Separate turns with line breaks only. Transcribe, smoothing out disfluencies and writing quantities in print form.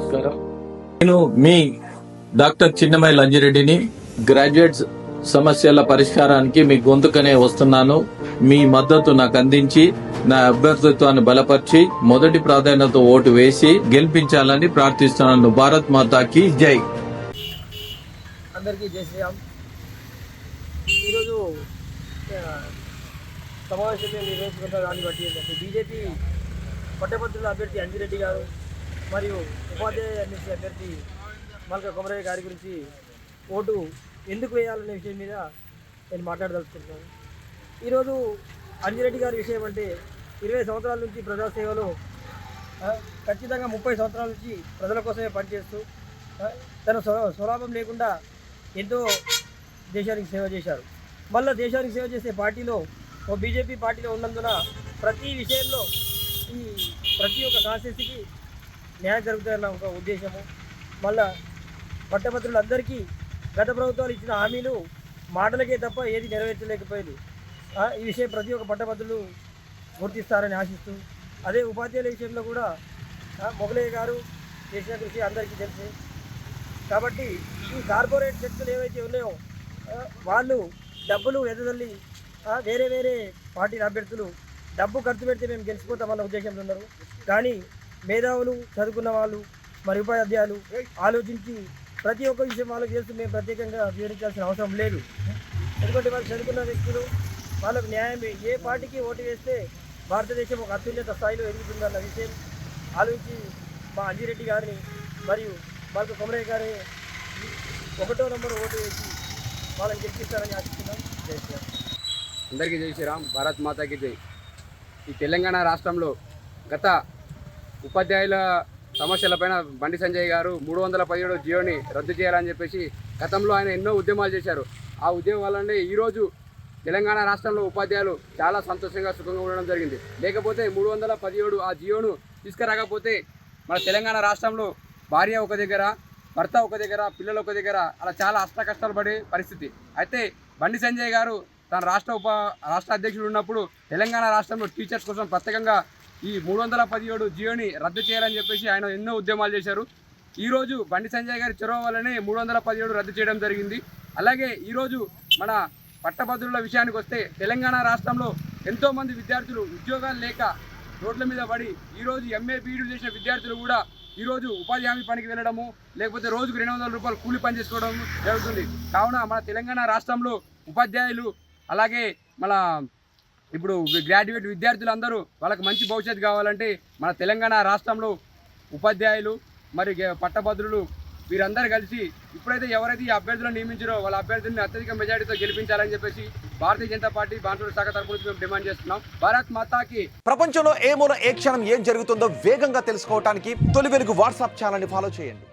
నమస్కారం. నేను మీ doctor చిన్నమై లంజిరెడ్డిని. Graduates సమస్యల పరిష్కారానికి మీ గొంతుకనే వస్తున్నాను. మీ మద్దతు నాకు అందించి నా అభ్యర్థిత్వాన్ని బలపరిచి మొదటి ప్రాధాన్యత ఓటు వేసి గెలిపించాలని ప్రార్థిస్తున్నాను. భారత్ మాతాకి జై.
అందరికీ జై శ్రీరామ్. ఈరోజు సమావేశంలో నిర్వహించుకున్న దాన్ని బట్టి ఏంటంటే బీజేపీ పట్టభద్రుల అభ్యర్థి అంజిరెడ్డి గారు మరియు ఉపాధ్యాయ ఎమ్మెల్సీ అభ్యర్థి మల్క కొమరయ్య గారి గురించి ఓటు ఎందుకు వేయాలనే విషయం మీద నేను మాట్లాడదలుచుకుంటున్నాను. ఈరోజు అంజిరెడ్డి గారి విషయం అంటే 20 సంవత్సరాల నుంచి ప్రజాసేవలో ఖచ్చితంగా 30 సంవత్సరాల నుంచి ప్రజల కోసమే పనిచేస్తూ తన స్వలాభం లేకుండా ఎంతో దేశానికి సేవ చేశారు. మళ్ళీ దేశానికి సేవ చేసే పార్టీలో ఓ బీజేపీ పార్టీలో ఉన్నందున ప్రతి విషయంలో ప్రతి ఒక్క కాన్స్టిట్యూన్సీకి న్యాయం జరుగుతుందన్న ఒక ఉద్దేశము. మళ్ళా పట్టభద్రులందరికీ గత ప్రభుత్వాలు ఇచ్చిన హామీలు మాటలకే తప్ప ఏది నెరవేర్చలేకపోయింది. ఈ విషయం ప్రతి ఒక్క పట్టభద్రులు గుర్తిస్తారని ఆశిస్తూ, అదే ఉపాధ్యాయుల విషయంలో కూడా మొగలయ్య గారు చేసిన కృషి అందరికీ తెలుసు. కాబట్టి ఈ కార్పొరేట్ శక్తులు ఏవైతే ఉన్నాయో వాళ్ళు డబ్బులు ఎదజల్లి వేరే వేరే పార్టీల అభ్యర్థులు డబ్బు ఖర్చు పెడితే మేము గెలిచిపోతామన్న ఉద్దేశంలో ఉన్నారు. కానీ మేధావులు, చదువుకున్న వాళ్ళు మరి ఉపాధ్యాయులు ఆలోచించి ప్రతి ఒక్క విషయం వాళ్ళకి చేస్తూ మేము ప్రత్యేకంగా వివరించాల్సిన అవసరం లేదు. ఎందుకంటే వాళ్ళు చదువుకున్న వ్యక్తులు, వాళ్ళకు న్యాయం ఏ పార్టీకి ఓటు వేస్తే భారతదేశం ఒక అత్యున్నత స్థాయిలో ఎదుగుతుందన్న విషయం ఆలోచించి మా అంజిరెడ్డి గారిని మరియు మల్క కొమరయ్య గారి 1వ నంబర్ ఓటు వేసి వాళ్ళని గెలిపిస్తారని ఆశిస్తున్నాం. జై శ్రీరామ్.
అందరికీ జై శ్రీరామ్. భారత్ మాతాకి జై. ఈ తెలంగాణ రాష్ట్రంలో గత ఉపాధ్యాయుల సమస్యలపైన బండి సంజయ్ గారు 317 జియోని రద్దు చేయాలని చెప్పేసి గతంలో ఆయన ఎన్నో ఉద్యమాలు చేశారు. ఆ ఉద్యమం వల్లనే ఈరోజు తెలంగాణ రాష్ట్రంలో ఉపాధ్యాయులు చాలా సంతోషంగా సుఖంగా ఉండడం జరిగింది. లేకపోతే 317 ఆ జియోను తీసుకురాకపోతే మన తెలంగాణ రాష్ట్రంలో భార్య ఒక దగ్గర, భర్త ఒక దగ్గర, పిల్లలు ఒక దగ్గర, అలా చాలా అష్ట కష్టాలు పడే పరిస్థితి. అయితే బండి సంజయ్ గారు తన రాష్ట్ర అధ్యక్షుడు ఉన్నప్పుడు తెలంగాణ రాష్ట్రంలో టీచర్స్ కోసం ప్రత్యేకంగా ఈ 317 జియోని రద్దు చేయాలని చెప్పేసి ఆయన ఎన్నో ఉద్యమాలు చేశారు. ఈరోజు బండి సంజయ్ గారి చొరవ వల్లనే 317 రద్దు చేయడం జరిగింది. అలాగే ఈరోజు మన పట్టభద్రుల విషయానికి వస్తే తెలంగాణ రాష్ట్రంలో ఎంతోమంది విద్యార్థులు ఉద్యోగాలు లేక రోడ్ల మీద పడి ఈరోజు ఎంఏ బీఈడీ చేసిన విద్యార్థులు కూడా ఈరోజు ఉపాధి హామీ పనికి వెళ్ళడము, లేకపోతే రోజుకు 200 రూపాయలు కూలి పని చేసుకోవడం జరుగుతుంది. కావున మన తెలంగాణ రాష్ట్రంలో ఉపాధ్యాయులు అలాగే మన ఇప్పుడు గ్రాడ్యుయేట్ విద్యార్థులు అందరూ వాళ్ళకి మంచి భవిష్యత్తు కావాలంటే మన తెలంగాణ రాష్ట్రంలో ఉపాధ్యాయులు మరి పట్టభద్రులు వీరందరూ కలిసి ఇప్పుడైతే ఎవరైతే ఈ అభ్యర్థులను నియమించారో వాళ్ళ అభ్యర్థుల్ని అత్యధిక మెజారిటీతో గెలిపించాలని చెప్పేసి భారతీయ జనతా పార్టీ బాన్సువాడ శాఖ తరఫు నుంచి మేము డిమాండ్ చేస్తున్నాం. భారత్ మాతాకి.
ప్రపంచంలో ఏ మూల ఏ క్షణం ఏం జరుగుతుందో వేగంగా తెలుసుకోవడానికి తొలి వెలుగు వాట్సాప్ ఛానల్ని ఫాలో చేయండి.